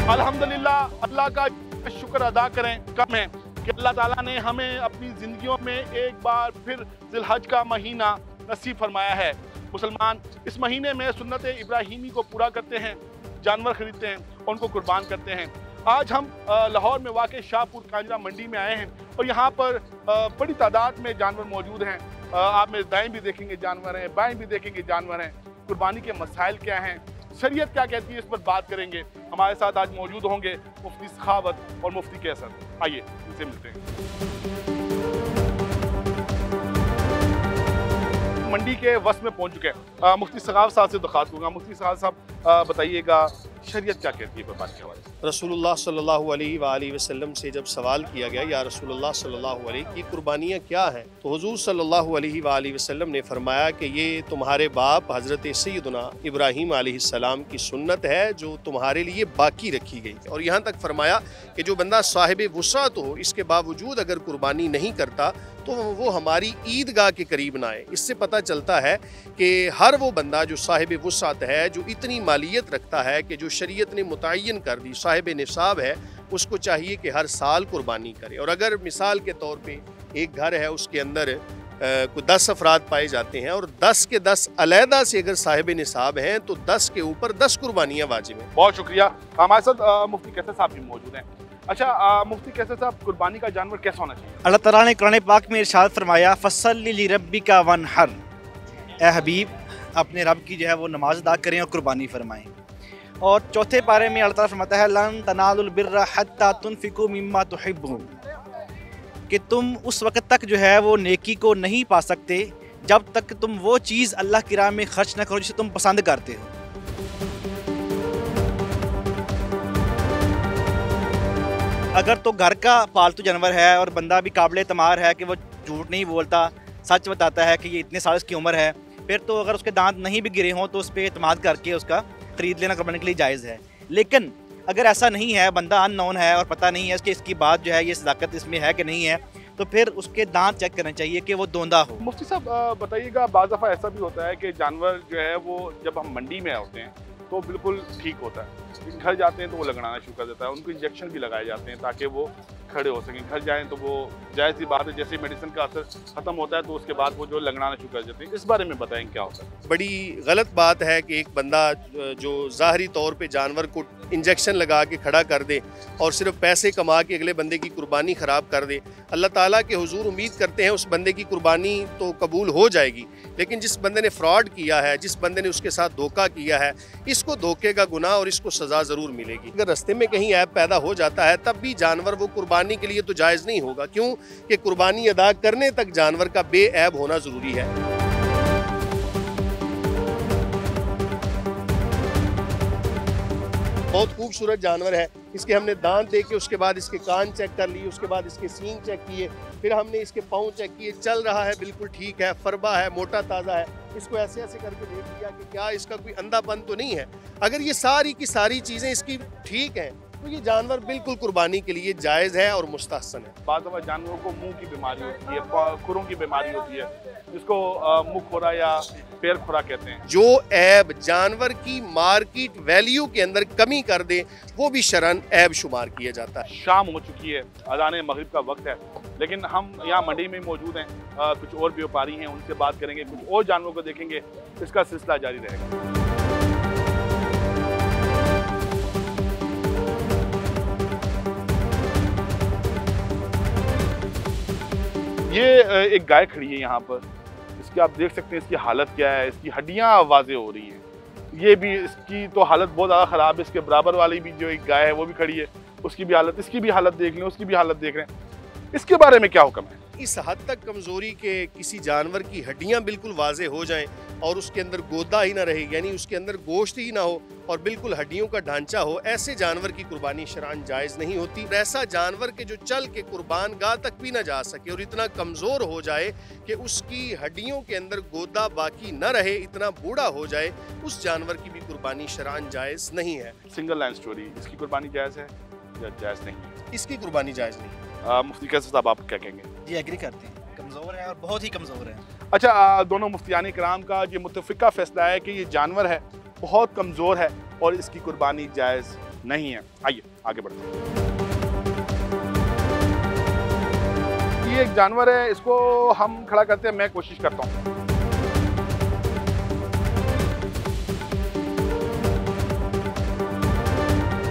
अल्हम्दुलिल्लाह, अल्लाह का शुक्र अदा करें कम है कि अल्लाह ताला ने हमें अपनी ज़िंदगियों में एक बार फिर ज़िलहज का महीना नसीब फरमाया है। मुसलमान इस महीने में सुन्नत इब्राहीमी को पूरा करते हैं, जानवर खरीदते हैं, उनको कुर्बान करते हैं। आज हम लाहौर में वाक़ शाहपुर कांजरा मंडी में आए हैं और यहाँ पर बड़ी तादाद में जानवर मौजूद हैं। आप मेरे दाएं भी देखेंगे जानवर हैं, बाएं भी देखेंगे जानवर हैं। कुर्बानी के मसाइल क्या हैं, शरीयत क्या कहती है, इस पर बात करेंगे। हमारे साथ आज मौजूद होंगे मुफ्ती सखावत और मुफ्ती कैसर। आइए इनसे मिलते हैं। मंडी के वस्त में पहुंच चुके हैं। मुफ्ती सखावत साहब से दरख्वास्त करूंगा। मुफ्ती सखावत साहब बताइएगा शरीयत क्या कहती है कुर्बानी के हवाले से? रसूलुल्लाह सल्लल्लाहु अलैहि वसल्लम से जब सवाल किया गया या रसूलुल्लाह सल्लल्लाहु अलैहि की कुर्बानियाँ क्या हैं, तो हुजूर सल्लल्लाहु अलैहि वसल्लम ने फरमाया कि ये तुम्हारे बाप हज़रत सैयदना इब्राहीम अलैहिस्सलाम की सुन्नत है जो तुम्हारे लिए बाकी रखी गई। और यहाँ तक फरमाया कि जो बंदा साहिब वुसात हो, इसके बावजूद अगर कुर्बानी नहीं करता तो वो हमारी ईदगाह के करीब ना आए। इससे पता चलता है कि हर वो बंदा जो साहिब वुसात है, जो इतनी मालियत रखता है कि जो शरीयत ने मुतय्यन कर दी, साहिब निसाब है, उसको चाहिए कि हर साल कुर्बानी करे। और अगर मिसाल के तौर पे एक घर है, उसके अंदर कोई 10 अफराद पाए जाते हैं और 10 के 10 अलहदा से अगर साहिब निसाब हैं तो 10 के ऊपर 10 कुर्बानियाँ वाजिब हैं। बहुत शुक्रिया। हमारे साथ मुफ्ती कैसर साहब भी मौजूद हैं। अच्छा मुफ्ती कैसर साहब, कुर्बानी का जानवर कैसा होना चाहिए? अल्लाह ताला ने कुरान पाक में इरशाद फरमाया, फसल्लि लिरब्बिका वनहर, ए हबीब अपने रब की जो है वो नमाज अदा करें और कुर्बानी फरमाएं। और चौथे पारे में अल्लाह ताला फरमाता है, लन तनालुल बिर्रा हत्ता तुनफिकू मिम्मा तुहिब्बून, कि तुम उस वक़्त तक जो है वो नेकी को नहीं पा सकते जब तक तुम वो चीज़ अल्लाह की राह में खर्च न करो जिसे तुम पसंद करते हो। अगर तो घर का पालतू जानवर है और बंदा भी काबिल तमार है कि वो झूठ नहीं बोलता, सच बताता है कि ये इतने साल की उम्र है, फिर तो अगर उसके दांत नहीं भी गिरे हों तो उस पर एतमाद करके उसका ख़रीद लेना कुर्बानी के लिए जायज़ है। लेकिन अगर ऐसा नहीं है, बंदा अननोन है और पता नहीं है कि इसकी बात जो है ये सदाकत इसमें है कि नहीं है, तो फिर उसके दांत चेक करना चाहिए कि वो दोंदा हो। मुफ्ती साहब बताइएगा, बाज़ दफ़ा ऐसा भी होता है कि जानवर जो है वो जब हम मंडी में होते हैं तो बिल्कुल ठीक होता है, लेकिन घर जाते हैं तो वो लगड़ाना शुरू कर देता है। उनको इंजेक्शन भी लगाए जाते हैं ताकि वो खड़े हो सकें। घर जाएं तो वो जायज़ सी बात है, जैसे मेडिसिन का असर ख़त्म होता है तो उसके बाद वो जो लगड़ाना शुरू कर देते हैं। इस बारे में बताएं क्या होता है? बड़ी गलत बात है कि एक बंदा जो ज़ाहरी तौर पे जानवर को इंजेक्शन लगा के खड़ा कर दे और सिर्फ पैसे कमा के अगले बंदे की कुर्बानी ख़राब कर दे। अल्लाह ताला के हुजूर उम्मीद करते हैं उस बंदे की कुर्बानी तो कबूल हो जाएगी, लेकिन जिस बंदे ने फ्रॉड किया है, जिस बंदे ने उसके साथ धोखा किया है, इसको धोखे का गुनाह और इसको सज़ा ज़रूर मिलेगी। अगर रास्ते में कहीं ऐब पैदा हो जाता है तब भी जानवर वो कुर्बानी के लिए तो जायज़ नहीं होगा, क्यों कि कुर्बानी अदा करने तक जानवर का बेऐब होना ज़रूरी है। बहुत खूबसूरत जानवर है, इसके हमने दांत देखे, उसके बाद इसके कान चेक कर लिए, उसके बाद इसके सींग चेक किए, फिर हमने इसके पाँव चेक किए, चल रहा है बिल्कुल ठीक है, फरबा है, मोटा ताज़ा है। इसको ऐसे ऐसे करके देख लिया कि क्या इसका कोई अंधापन तो नहीं है। अगर ये सारी की सारी चीज़ें इसकी ठीक हैं तो ये जानवर बिल्कुल कुर्बानी के लिए जायज़ है और मुस्तहसन है। बाद में जानवरों को मुंह की बीमारी होती है, खुरों की बीमारी होती है, जिसको मुंह खोरा या पैर खुरा कहते हैं। जो ऐब जानवर की मार्केट वैल्यू के अंदर कमी कर दे वो भी शरन ऐब शुमार किया जाता है। शाम हो चुकी है, अज़ान मगरिब का वक्त है, लेकिन हम यहाँ मंडी में मौजूद हैं। कुछ और व्यापारी हैं, उनसे बात करेंगे, कुछ और जानवरों को देखेंगे। इसका सिलसिला जारी रहेगा। ये एक गाय खड़ी है यहाँ पर, इसकी आप देख सकते हैं इसकी हालत क्या है। इसकी हड्डियाँ वाज़े हो रही हैं। ये भी, इसकी तो हालत बहुत ज़्यादा ख़राब है। इसके बराबर वाली भी जो एक गाय है वो भी खड़ी है, उसकी भी हालत, इसकी भी हालत देख लें, उसकी भी हालत देख रहे हैं। इसके बारे में क्या हुक्म है? इस हद तक कमज़ोरी के किसी जानवर की हड्डियां बिल्कुल वाजे हो जाएं और उसके अंदर गोदा ही ना रहे, यानी उसके अंदर गोश्त ही ना हो और बिल्कुल हड्डियों का ढांचा हो, ऐसे जानवर की कुर्बानी शरअन जायज़ नहीं होती। ऐसा जानवर के जो चल के कुर्बान गाह तक भी ना जा सके और इतना कमज़ोर हो जाए कि उसकी हड्डियों के अंदर गोदा बाकी न रहे, इतना बूढ़ा हो जाए, उस जानवर की भी कुर्बानी शरअन जायज़ नहीं है। सिंगल लाइन स्टोरी, इसकी कुर्बानी जायज़ है या जायज़ नहीं है? इसकी कुर्बानी जायज़ नहीं है। मुफ्ती कैसर साहब आप क्या कहेंगे? जी एग्री करते हैं, कमज़ोर है और बहुत ही कमज़ोर है। अच्छा, दोनों मुफ्तियान कराम का ये मुत्तफ़िका फैसला है कि ये जानवर है बहुत कमज़ोर है और इसकी कुर्बानी जायज़ नहीं है। आइए आगे बढ़ते हैं। ये एक जानवर है, इसको हम खड़ा करते हैं, मैं कोशिश करता हूँ।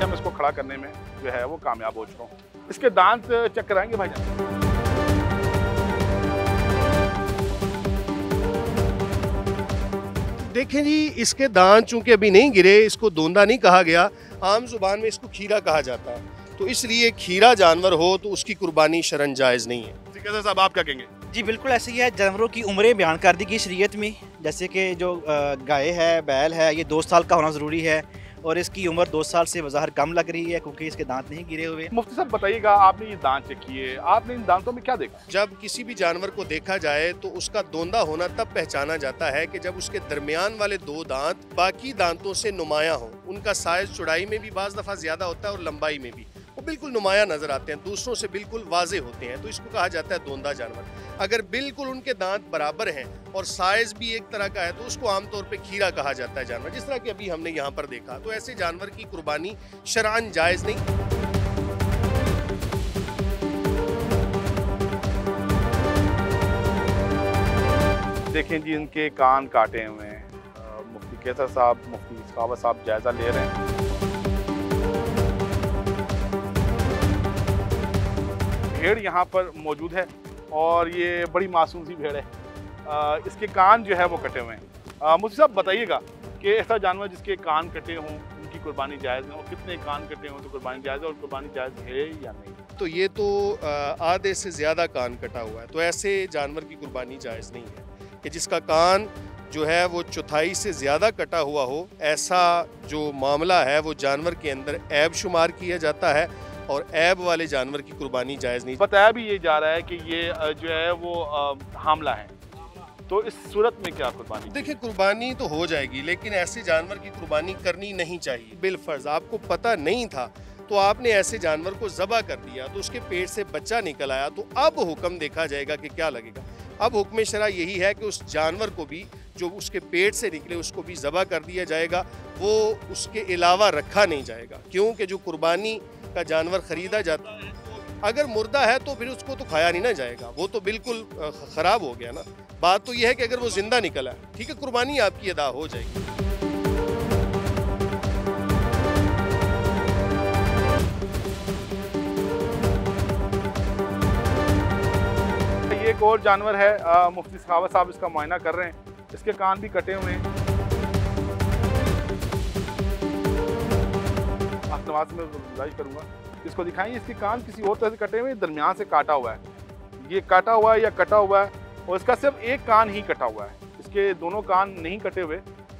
हम इसको खड़ा करने में जो है वो कामयाब हो चुका हूँ। इसके दांत चेक कराएंगे भाईजान? देखें जी, इसके दांत चूंकि अभी नहीं गिरे, इसको दोंदा नहीं कहा गया, आम जुबान में इसको खीरा कहा जाता है, तो इसलिए खीरा जानवर हो तो उसकी कुर्बानी शरअन जायज़ नहीं है। कैसे साहब आप क्या कहेंगे? जी बिल्कुल ऐसे ही है, जानवरों की उम्रें बयान कर दी गई शरीयत में, जैसे कि जो गाय है, बैल है, ये 2 साल का होना ज़रूरी है और इसकी उम्र 2 साल से बज़ाहिर कम लग रही है क्योंकि इसके दांत नहीं गिरे हुए। मुफ्ती साहब बताइएगा, आपने ये दांत चेक किए, आपने इन दांतों में क्या देखा? जब किसी भी जानवर को देखा जाए तो उसका दोंदा होना तब पहचाना जाता है कि जब उसके दरमियान वाले 2 दांत बाकी दांतों से नुमाया हो, उनका साइज चौड़ाई में भी बाज़ दफ़ा ज़्यादा होता है और लंबाई में भी वो बिल्कुल नुमाया नजर आते हैं, दूसरों से बिल्कुल वाजे होते हैं, तो इसको कहा जाता है दोंदा जानवर। अगर बिल्कुल उनके दांत बराबर हैं और साइज भी एक तरह का है तो उसको आमतौर पे खीरा कहा जाता है जानवर, जिस तरह कि अभी हमने यहाँ पर देखा। तो ऐसे जानवर की कुर्बानी शरअन जायज़ नहीं। देखें जी, इनके कान काटे हुए हैं। मुफ्ती कैसर साहब, मुफ्ती सखावत साहब जायज़ा ले रहे हैं। भेड़ यहाँ पर मौजूद है और ये बड़ी मासूम सी भेड़ है। इसके कान जो है वो कटे हुए हैं। मुझे साहब बताइएगा कि ऐसा जानवर जिसके कान कटे हों उनकी कुर्बानी जायज़ है, और कितने कान कटे हों तो कुर्बानी जायज़ है, और कुर्बानी जायज़ है या नहीं? तो ये तो आधे से ज़्यादा कान कटा हुआ है, तो ऐसे जानवर की कुर्बानी जायज़ नहीं है। कि जिसका कान जो है वो चौथाई से ज़्यादा कटा हुआ हो, ऐसा जो मामला है वो जानवर के अंदर ऐब शुमार किया जाता है और ऐब वाले जानवर की कुर्बानी जायज़ नहीं। बताया भी ये जा रहा है कि ये जो है वो हामला है, तो इस सूरत में क्या कुर्बानी? देखिए, कुर्बानी तो हो जाएगी, लेकिन ऐसे जानवर की कुर्बानी करनी नहीं चाहिए। बिलफर्ज आपको पता नहीं था तो आपने ऐसे जानवर को ज़बह कर दिया, तो उसके पेट से बच्चा निकल आया, तो अब हुक्म देखा जाएगा कि क्या लगेगा। अब हुक्म शरा यही है कि उस जानवर को भी जो उसके पेट से निकले उसको भी ज़बह कर दिया जाएगा, वो उसके अलावा रखा नहीं जाएगा, क्योंकि जो कुर्बानी का जानवर ख़रीदा जाता है अगर मुर्दा है तो फिर उसको तो खाया नहीं ना जाएगा, वो तो बिल्कुल ख़राब हो गया ना। बात तो यह है कि अगर वो ज़िंदा निकला है, ठीक है, कुर्बानी आपकी अदा हो जाएगी। एक और जानवर है, मुफ्ती सखावत साहब इसका मुआयना कर रहे हैं। इसके कान भी कटे हुए हैं। आप नमाज में गुजारिश करूंगा, इसको दिखाएंगे। इसके कान किसी और तरह से कटे हुए, दरमियान से काटा हुआ है। ये काटा हुआ है या कटा हुआ है, और इसका सिर्फ एक कान ही कटा हुआ है, इसके दोनों कान नहीं कटे हुए,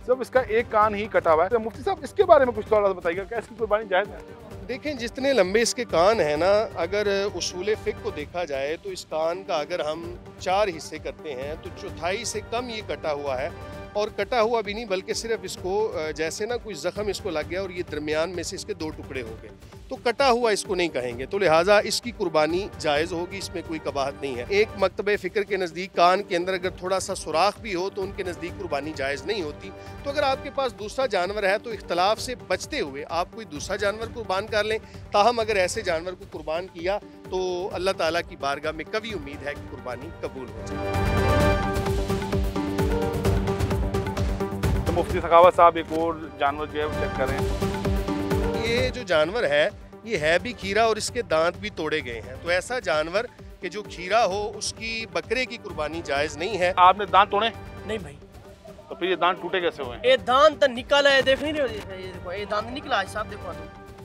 सिर्फ इसका एक कान ही कटा हुआ है। तो मुफ्ती साहब इसके बारे में कुछ थोड़ा सा बताइएगा, क्या इसकी कुर्बानी जायज़ है? देखें, जितने लंबे इसके कान हैं ना, अगर उसूल फ़िक़्ह को देखा जाए तो इस कान का अगर हम 4 हिस्से करते हैं तो चौथाई से कम ये कटा हुआ है। और कटा हुआ भी नहीं, बल्कि सिर्फ इसको जैसे ना कोई ज़ख़म इसको लग गया और ये दरमियान में से इसके 2 टुकड़े हो गए, तो कटा हुआ इसको नहीं कहेंगे, तो लिहाजा इसकी कुर्बानी जायज़ होगी, इसमें कोई कबाहत नहीं है। एक मकतबे फ़िक्र के नज़दीक कान के अंदर अगर थोड़ा सा सुराख भी हो तो उनके नज़दीक कुर्बानी जायज़ नहीं होती। तो अगर आपके पास दूसरा जानवर है तो इख्तलाफ से बचते हुए आप कोई दूसरा जानवर कुर्बान कर लें। ताहम अगर ऐसे जानवर को कुर्बान किया तो अल्लाह ताला की बारगाह में कभी उम्मीद है कि कुर्बानी कबूल हो जाए। मुफ्ती सखावत साहब एक और जानवर जो है वो चेक करें। ये जो जानवर है ये है भी खीरा और इसके दांत भी तोड़े गए हैं, तो ऐसा जानवर कि जो खीरा हो उसकी बकरे की कुर्बानी जायज़ नहीं है। आपने दांत तोड़े? नहीं भाई। तो फिर ये दांत टूटे कैसे हुए? ये दांत तो निकला है, देख नहीं रहे हो? ये देखो, ये दांत निकला है साहब, देखो तो।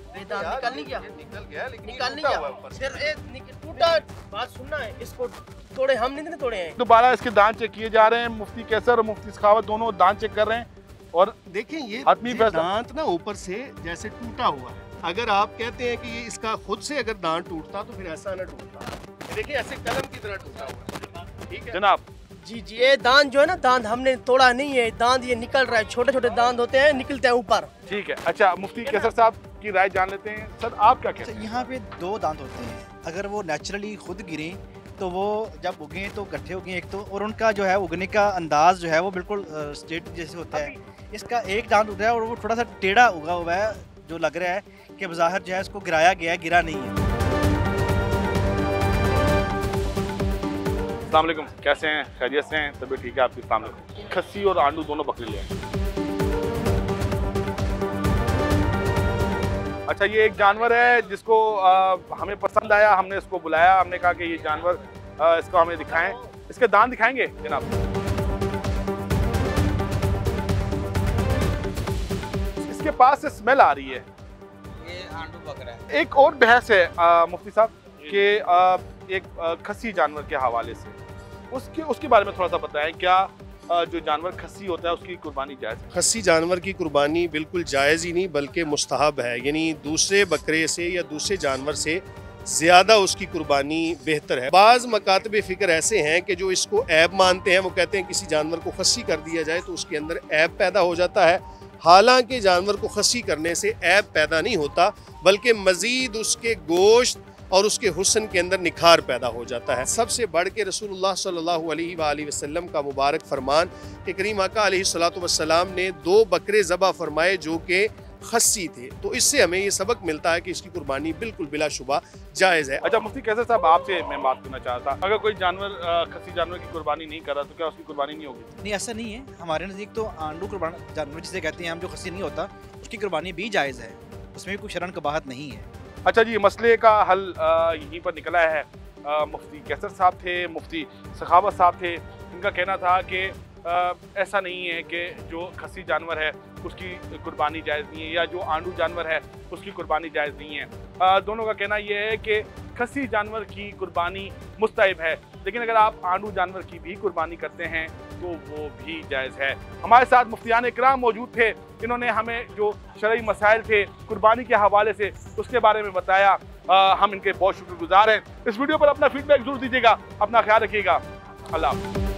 निकल नहीं गया, निकल गया लेकिन निकल नहीं टूटा हुआ गया, है ऊपर से। फिर टूटा। बात सुनना है, इसको तोड़े हम नहीं तोड़े हैं। दोबारा इसके दांत चेक किए जा रहे हैं। मुफ्ती कैसर और मुफ्ती सखावत दोनों दांत चेक कर रहे हैं और देखें ये आदमी फैसला- दांत ना ऊपर से जैसे टूटा हुआ है। अगर आप कहते हैं कि ये इसका खुद से अगर दांत टूटता तो फिर ऐसा ना टूटता। देखिए ऐसे कलम की तरह टूटा हुआ है, ठीक है जनाब। जी जी, ये दांत जो है ना, दांत हमने तोड़ा नहीं है, दांत ये निकल रहा है, छोटे छोटे दांत होते हैं, निकलते हैं ऊपर। ठीक है, अच्छा मुफ्ती कैसर साहब की राय जान लेते हैं। सर आप क्या कहते हैं? यहाँ पे 2 दांत होते हैं, अगर वो नेचुरली खुद गिरें तो वो जब उगें तो इकट्ठे उगें एक तो, और उनका जो है उगने का अंदाज जो है वो बिल्कुल स्ट्रेट जैसे होता है। इसका एक दांत उग रहा है और वो थोड़ा सा टेढ़ा उगा हुआ है, जो लग रहा है कि बज़ाहिर जो है इसको गिराया गया है, गिरा नहीं है। अस्सलाम वालेकुम, कैसे हैं? खैरियत से हैं? तबीयत ठीक है आपकी? अस्सलाम वालेकुम। खस्सी और आंडू दोनों बकरी ले आए। अच्छा, ये एक जानवर है जिसको हमें पसंद आया, हमने इसको बुलाया, हमने कहा कि ये जानवर इसको हमें दिखाएं। इसके दांत दिखाएंगे जनाब? इसके पास से स्मेल आ रही है। ये आंडू बकरा है। एक और बहस है मुफ्ती साहब कि एक खस्सी जानवर के हवाले से उसके बारे में थोड़ा सा बताएं। क्या जो जानवर खस्सी होता है उसकी कुर्बानी जायज़ है? खस्सी जानवर की कुर्बानी बिल्कुल जायज़ ही नहीं बल्कि मुस्तहब है, यानी दूसरे बकरे से या दूसरे जानवर से ज़्यादा उसकी कुर्बानी बेहतर है। बाज़ मकातब फ़िक्र ऐसे हैं कि जो इसको ऐब मानते हैं, वो कहते हैं किसी जानवर को खस्सी कर दिया जाए तो उसके अंदर ऐब पैदा हो जाता है। हालांकि जानवर को खस्सी करने से ऐब पैदा नहीं होता, बल्कि मज़ीद उसके गोश्त और उसके हुस्न के अंदर निखार पैदा हो जाता है। सबसे बढ़ के रसूलुल्लाह सल्लल्लाहु अलैहि वसल्लम का मुबारक फरमान कि करीम आका अलैहिस्सलातु वस्सलाम ने 2 बकरे ज़बह फरमाए जो कि खस्सी थे। तो इससे हमें ये सबक मिलता है कि इसकी कुर्बानी बिल्कुल बिलाशुबा जायज़ है। अच्छा मुफ्ती कैसर साहब, आपसे मैं बात करना चाहता, अगर कोई जानवर खस्सी जानवर की कुर्बानी नहीं कर रहा तो क्या उसकी कुर्बानी नहीं होगी? नहीं, ऐसा नहीं है। हमारे नज़दीक तो आंडू कुर्बान जानवर जिसे कहते हैं हम, जो खस्सी नहीं होता, उसकी कुर्बानी भी जायज़ है, उसमें भी कोई शरन कबाहत नहीं है। अच्छा जी, मसले का हल यहीं पर निकला है। मुफ्ती कैसर साहब थे, मुफ्ती सखावत साहब थे, इनका कहना था कि ऐसा नहीं है कि जो खस्सी जानवर है उसकी कुर्बानी जायज़ नहीं है या जो आंडू जानवर है उसकी कुर्बानी जायज़ नहीं है। दोनों का कहना यह है कि खस्सी जानवर की कुर्बानी मुस्तहब है, लेकिन अगर आप आंडू जानवर की भी कुर्बानी करते हैं तो वो भी जायज़ है। हमारे साथ मुफ्तियान इकराम मौजूद थे, इन्होंने हमें जो शरई मसाइल थे कुर्बानी के हवाले से उसके बारे में बताया। हम इनके बहुत शुक्रगुजार हैं। इस वीडियो पर अपना फीडबैक जरूर दीजिएगा। अपना ख्याल रखिएगा। अल्लाह।